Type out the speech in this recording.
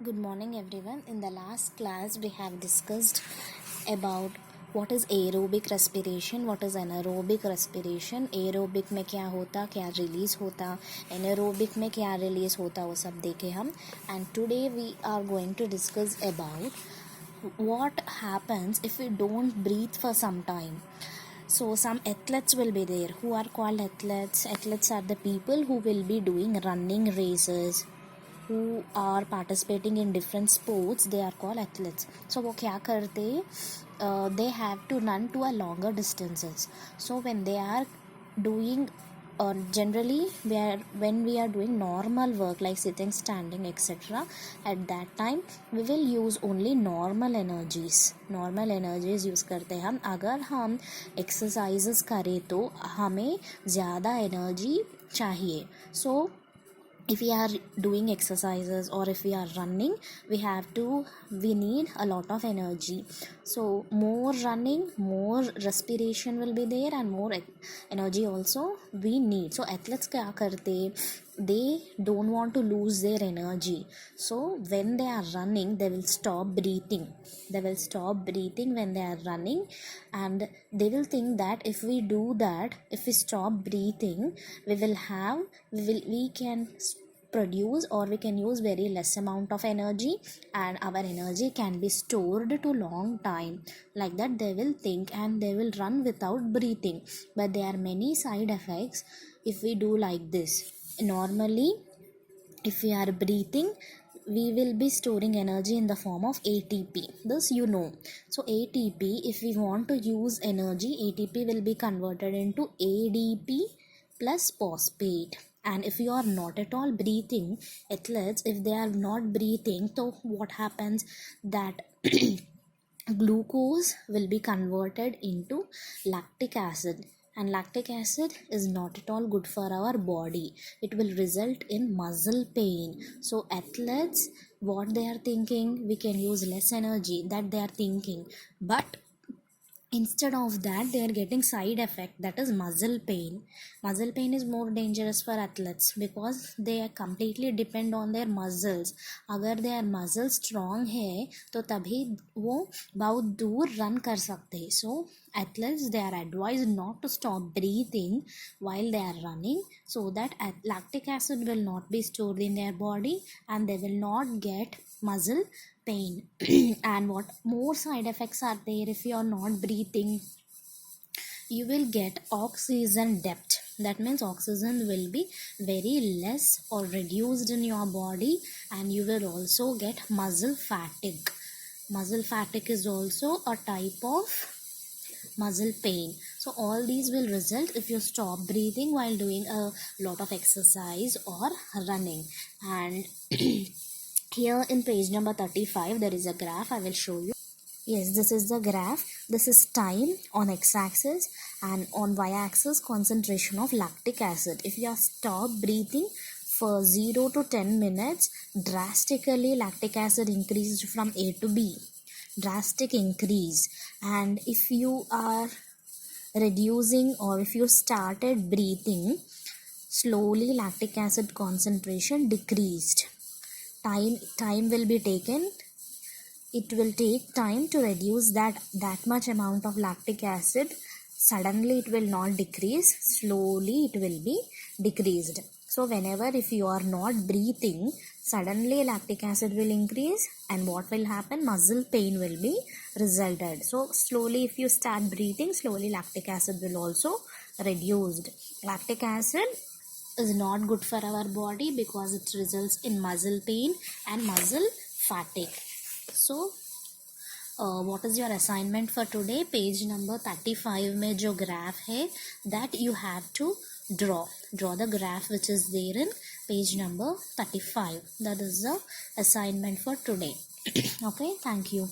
Good morning, everyone. In the last class, we have discussed about what is aerobic respiration, what is anaerobic respiration. Aerobic में क्या होता, क्या release होता, anaerobic में क्या release होता, वो सब देखे हम. And today we are going to discuss about what happens if we don't breathe for some time. So some athletes will be there. Who are called athletes? Athletes are the people who will be doing running races, who are participating in different sports. They are called athletes. So वो क्या करते, they have to run to a longer distances. So when they are doing generally when we are doing normal work like sitting, standing, etc., at that time we will use only normal energies use करते हैं हम. अगर हम exercises करें तो हमें ज़्यादा energy चाहिए. सो if we are doing exercises or if we are running, we need a lot of energy. So more running, more respiration will be there, and more energy also we need. So athletes kya karte, they don't want to lose their energy. So when they are running, they will stop breathing when they are running, and they will think that if we do that, if we stop breathing, we can produce, or we can use very less amount of energy, and our energy can be stored to long time. Like that they will think, and they will run without breathing. But there are many side effects if we do like this. Normally, if we are breathing, we will be storing energy in the form of ATP. This you know. So ATP, if we want to use energy, ATP will be converted into ADP plus phosphate. And if you are not at all breathing, athletes, if they are not breathing, so what happens, that glucose will be converted into lactic acid, and lactic acid is not at all good for our body. It will result in muscle pain. So athletes, what they are thinking, we can use less energy, that they are thinking, but instead of that they are getting side effect, that is muscle pain. Muscle pain is more dangerous for athletes because they are completely depend on their muscles. अगर their muscles strong है तो तभी वो बहुत दूर run कर सकते हैं. So athletes, they are advised not to stop breathing while they are running, so that lactic acid will not be stored in their body and they will not get muscle pain. And what more side effects are there if you are not breathing? You will get oxygen debt. That means oxygen will be very less or reduced in your body, and you will also get muscle fatigue. Muscle fatigue is also a type of muscle pain. So all these will result if you stop breathing while doing a lot of exercise or running. And here in page number 35 there is a graph. I will show you. Yes, this is the graph. This is time on x-axis, and on y-axis concentration of lactic acid. If you stop breathing for 0 to 10 minutes, drastically lactic acid increased from A to B. Drastic increase. And if you are reducing, or if you started breathing slowly, lactic acid concentration decreased. Time will be taken. It will take time to reduce that much amount of lactic acid. Suddenly it will not decrease, slowly it will be decreased. So whenever if you are not breathing, suddenly lactic acid will increase, and what will happen, muscle pain will be resulted. So slowly if you start breathing, slowly lactic acid will also reduced. Lactic acid is not good for our body because it results in muscle pain and muscle fatigue. So what is your assignment for today? Page number 35 में जो graph है, that you have to draw the graph which is there in page number 35. That is the assignment for today. Okay, thank you.